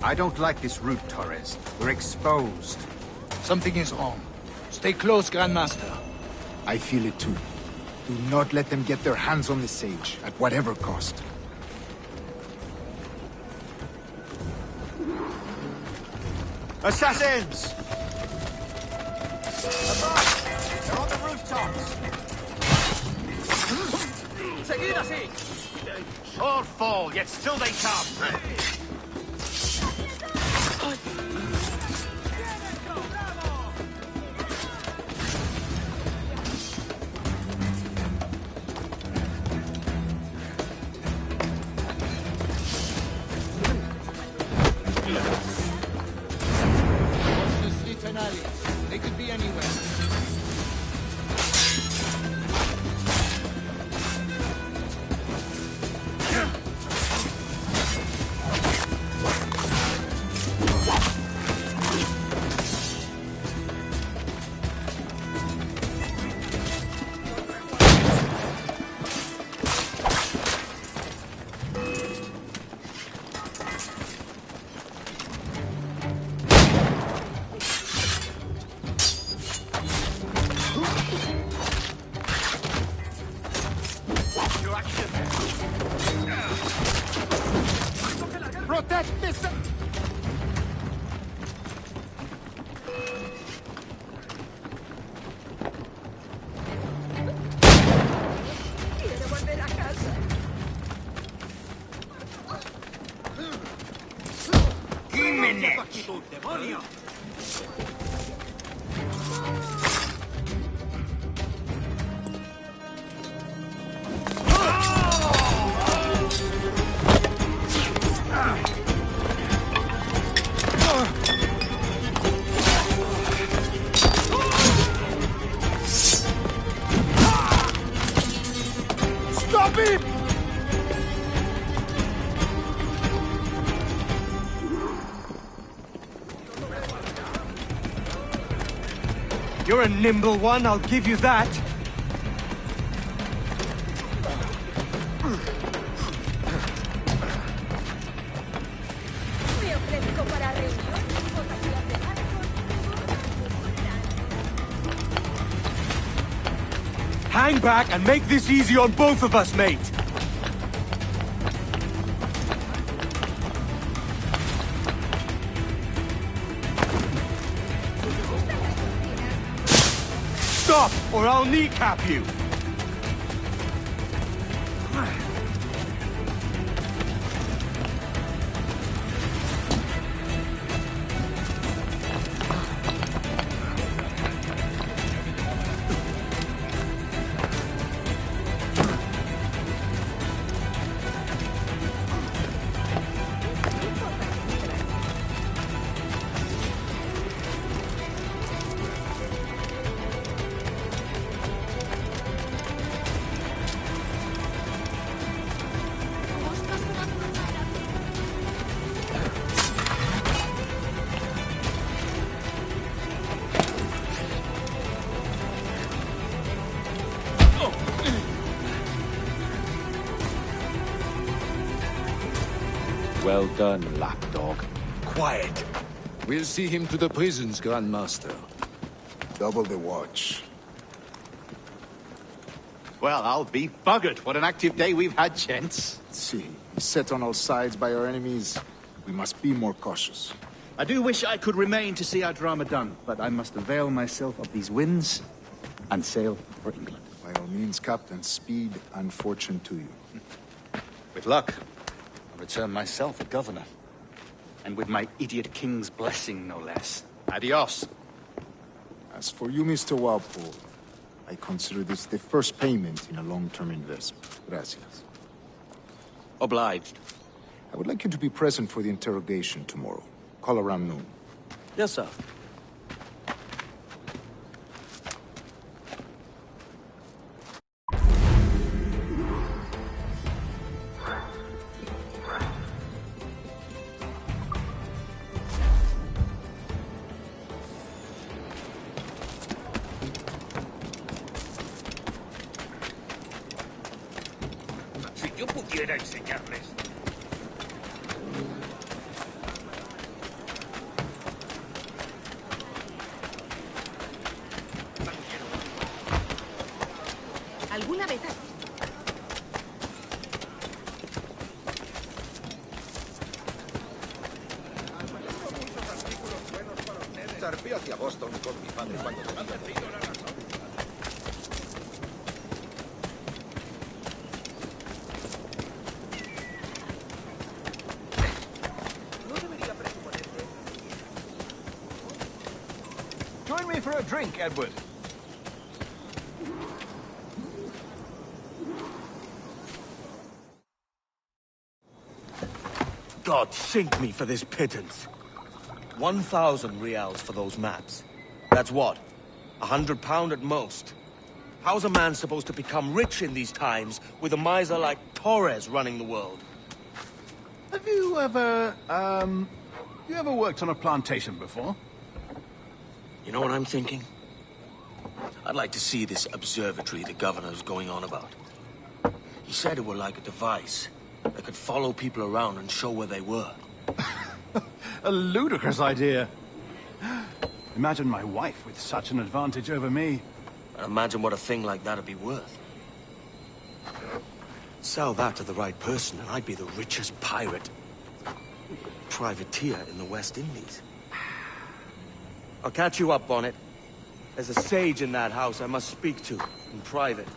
I don't like this route, Torres. We're exposed. Something is wrong. Stay close, Grandmaster. I feel it too. Do not let them get their hands on the sage, at whatever cost. Assassins! Above! They're on the rooftops! Seguid así! All fall, yet still they come! They could be anywhere. Protect this! Quiero volver a casa. ¡Demonio! Stop him! You're a nimble one, I'll give you that. Me ofrezco para reunión. Hang back and make this easy on both of us, mate. Stop, or I'll kneecap you. Well done, lapdog. Quiet. We'll see him to the prisons, Grandmaster. Double the watch. Well, I'll be buggered. What an active day we've had, gents. See, set on all sides by our enemies. We must be more cautious. I do wish I could remain to see our drama done, but I must avail myself of these winds and sail for England. By all means, Captain, speed and fortune to you. With luck, I'll return myself a governor. And with my idiot king's blessing, no less. Adios. As for you, Mr. Walpole, I consider this the first payment in a long-term investment. Gracias. Obliged. I would like you to be present for the interrogation tomorrow. Call around noon. Yes, sir. Si yo pudiera enseñarles. ¿Alguna vez has... Zarpé hacia Boston con mi padre cuando tenía frío. Join me for a drink, Edward. God sink me for this pittance. 1,000 reals for those maps. That's what? £100 at most. How's a man supposed to become rich in these times with a miser like Torres running the world? Have you ever, worked on a plantation before? You know what I'm thinking? I'd like to see this observatory the governor's going on about. He said it were like a device that could follow people around and show where they were. A ludicrous idea. Imagine my wife with such an advantage over me. And imagine what a thing like that'd be worth. Sell that to the right person and I'd be the richest pirate. Privateer in the West Indies. I'll catch you up, Bonnet. There's a sage in that house I must speak to, in private.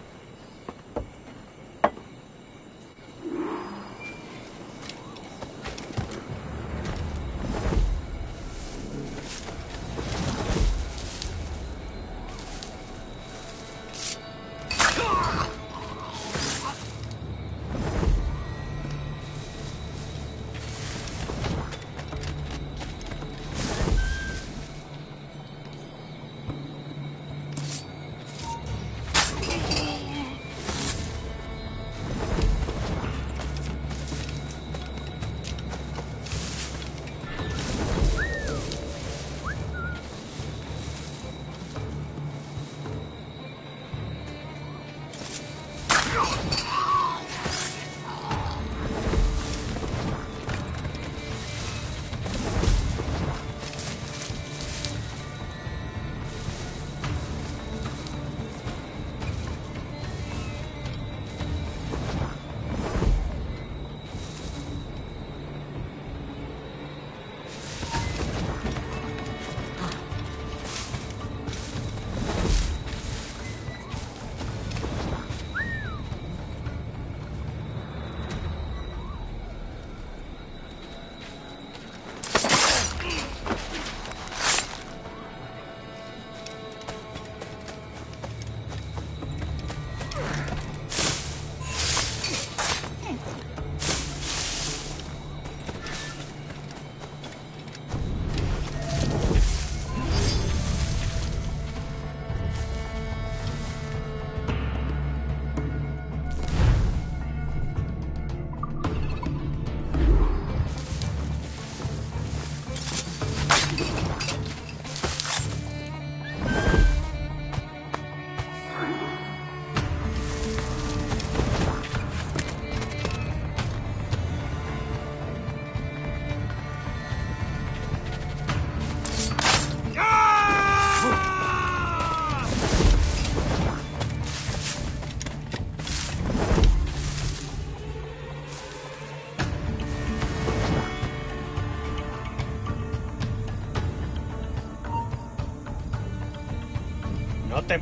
No te...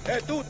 tú!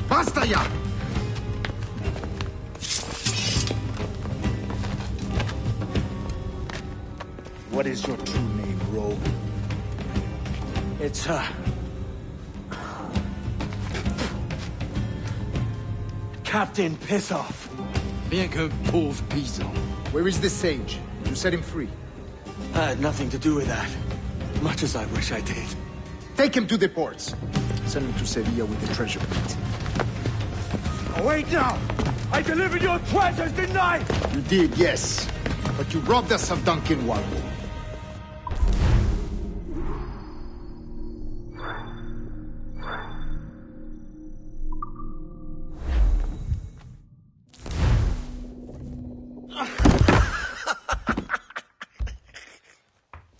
¡Basta ya! What is your true name, rogue? It's, Captain Pissoff. Bien que pauvre paysan. Where is the sage? You set him free. I had nothing to do with that. Much as I wish I did. Take him to the ports. Send him to Sevilla with the treasure plate. Oh, wait now! I delivered your treasures, didn't I? You did, yes. But you robbed us of Duncan Warwood.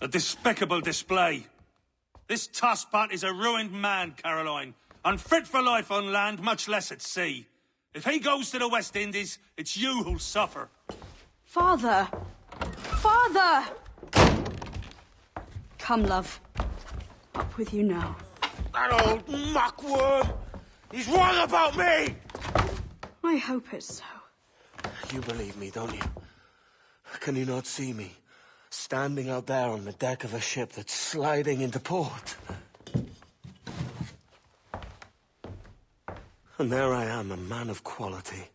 A despicable display. This tosspot is a ruined man, Caroline. Unfit for life on land, much less at sea. If he goes to the West Indies, it's you who'll suffer. Father! Father! Come, love. Up with you now. That old muckworm! He's wrong about me! I hope it's so. You believe me, don't you? Can you not see me? Standing out there on the deck of a ship that's sliding into port. And there I am, a man of quality.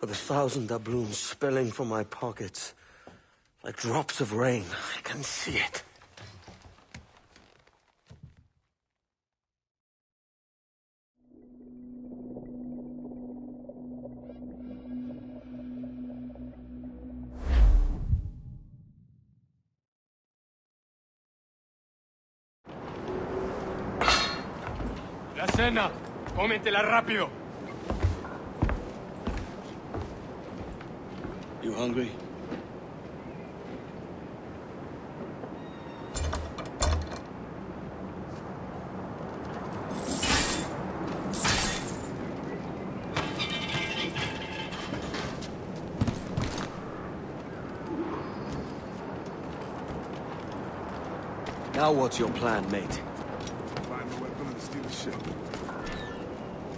With 1,000 doubloons spilling from my pockets. Like drops of rain. I can see it. La cena. Cómetela rápido. You hungry? Now what's your plan, mate? Find a weapon and steal the ship.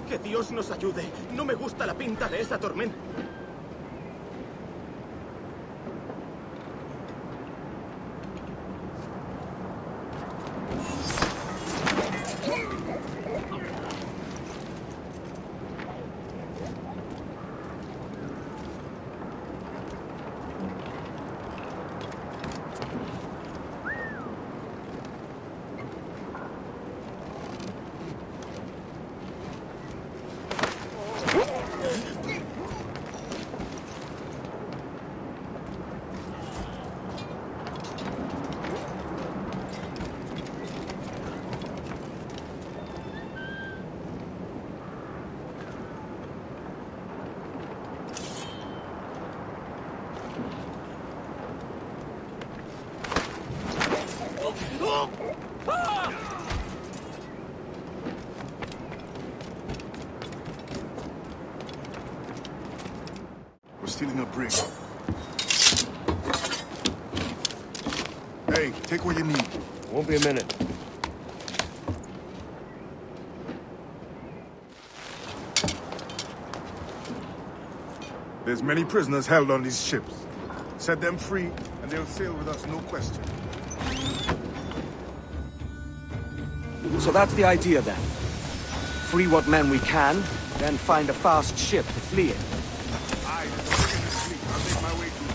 Que Dios nos ayude. No me gusta la pinta de esa tormenta. We're stealing a brig. Hey, take what you need. Won't be a minute. There's many prisoners held on these ships. Set them free, and they'll sail with us, no question. So that's the idea then. free what men we can, then find a fast ship to flee in. Aye, there's a brig in the fleet. I'll make my way to it.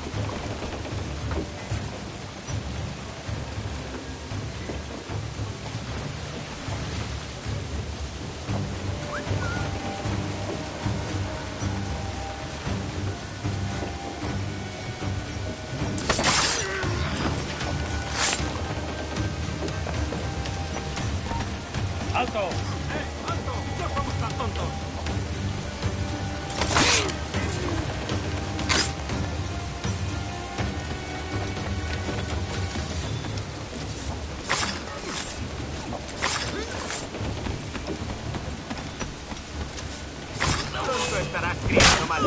¡Alto! ¡Alto! ¡No somos tan tontos! Pronto estarás criando mal.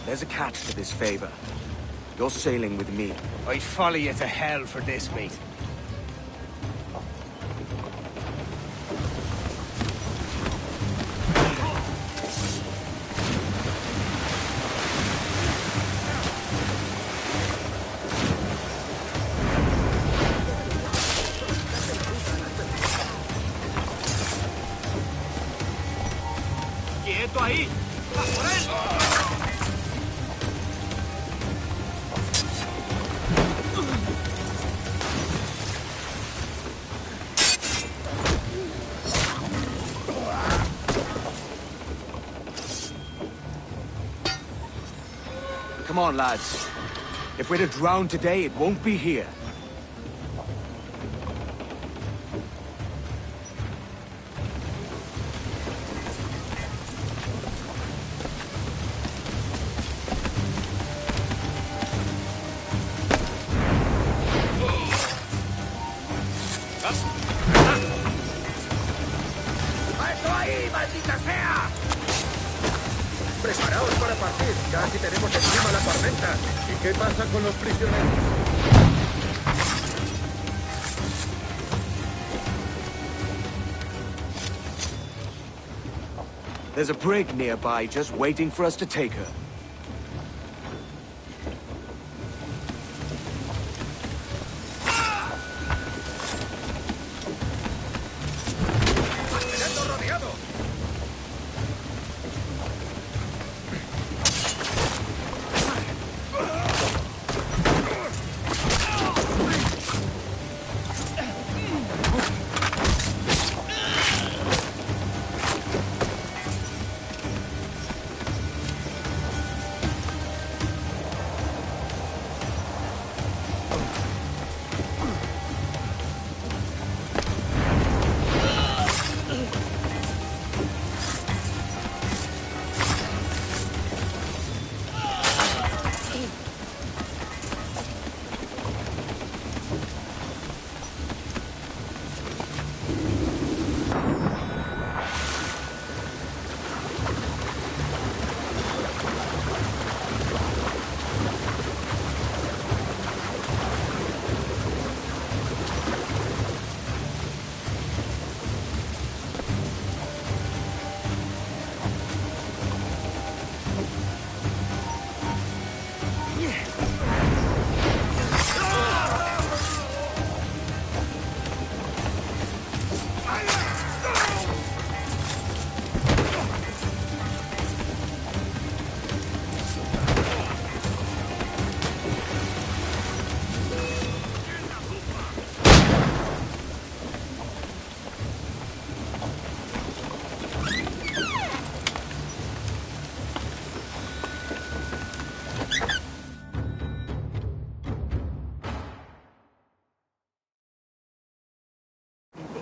There's a catch to this favor. You're sailing with me. I'd follow you to hell for this, mate. ¡Quieto ahí! ¡A por él! Come on, lads. If we're to drown today, it won't be here. ¡Alto ahí, maldita sea! Preparaos para partir. Casi tenemos encima la tormenta. ¿Y qué pasa con los prisioneros? There's a brig nearby just waiting for us to take her. ¡Mantenedlo rodeado!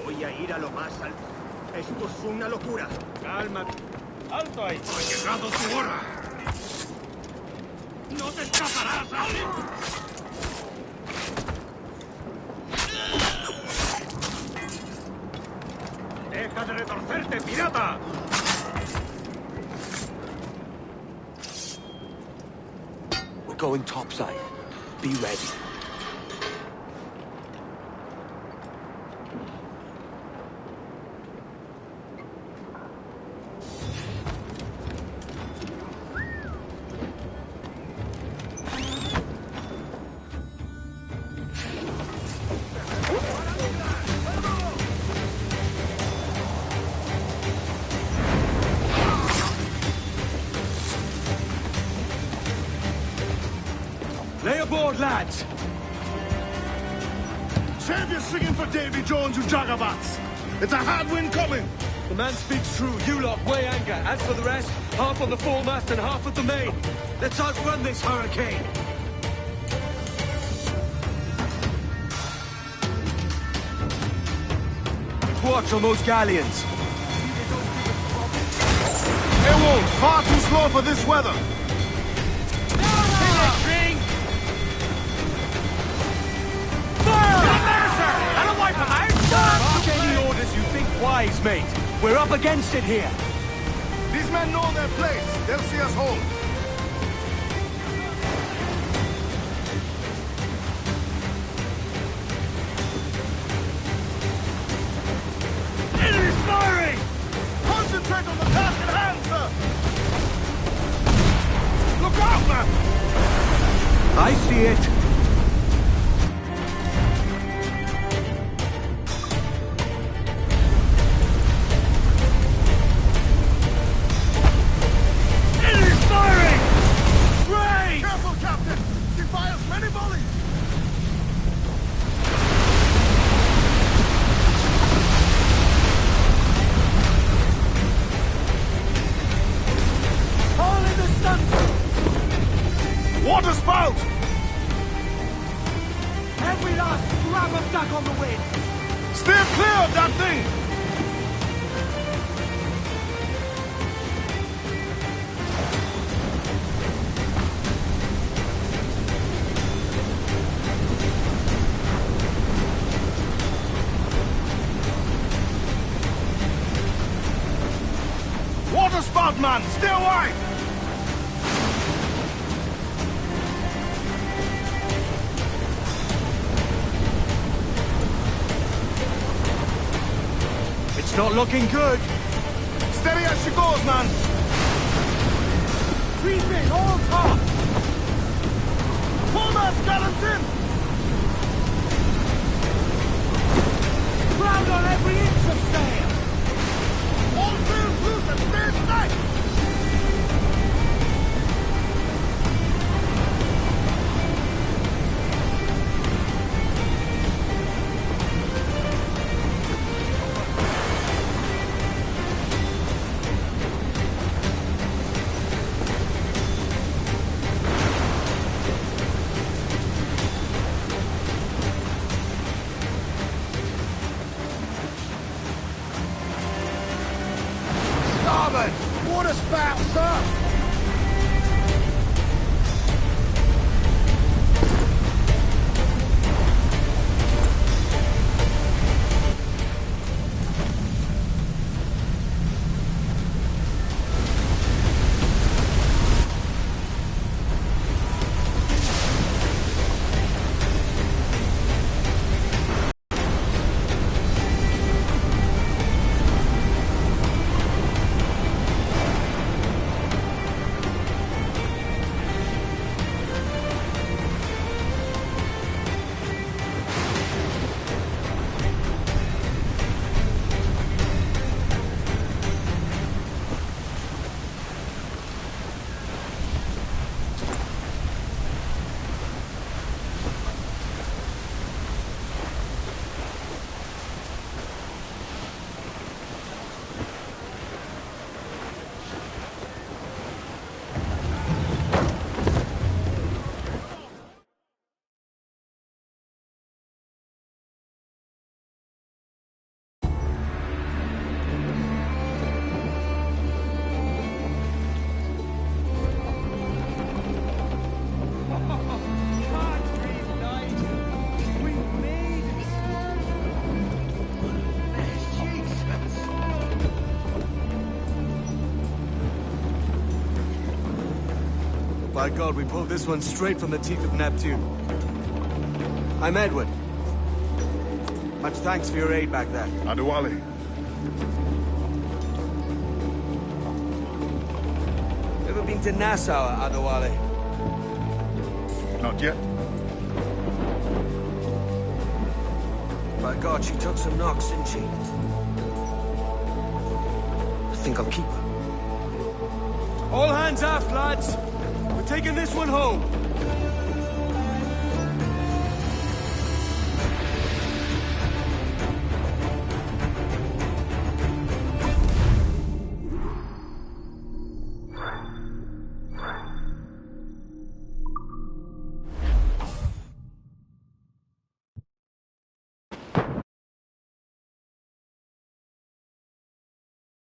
Voy a ir a lo más alto. Esto es una locura. ¡Cálmate! ¡Alto ahí! Ha llegado tu hora. ¡No te escaparás, ¿sabes? ¡Deja de retorcerte, pirata! We're going topside. Be ready. aboard, lads! Save your singing for Davy Jones, you jagabats! It's a hard wind coming! The man speaks true. You lot weigh anchor. As for the rest, half on the foremast and half at the main. Let's outrun this hurricane! Watch on those galleons! Airwolf, far too slow for this weather! Mark any orders you think wise, mate. We're up against it here. These men know their place. They'll see us hold. Enemy's firing! Concentrate on the task at hand, sir! Look out, man! I see it. Water spout! Every last grab of duck on the wind! Steer clear of that thing! Water spout, man! Stay wide! Not looking good. Steady as she goes, man. Creeping, all top. Pull that gallants in. Ground on every inch of sail. All sails loose and stay tight. Water spout, sir! By God, we pulled this one straight from the teeth of Neptune. I'm Edward. Much thanks for your aid back there. Adewale. Ever been to Nassau, Adewale? Not yet. By God, she took some knocks, didn't she? I think I'll keep her. All hands aft, lads! We're taking this one home!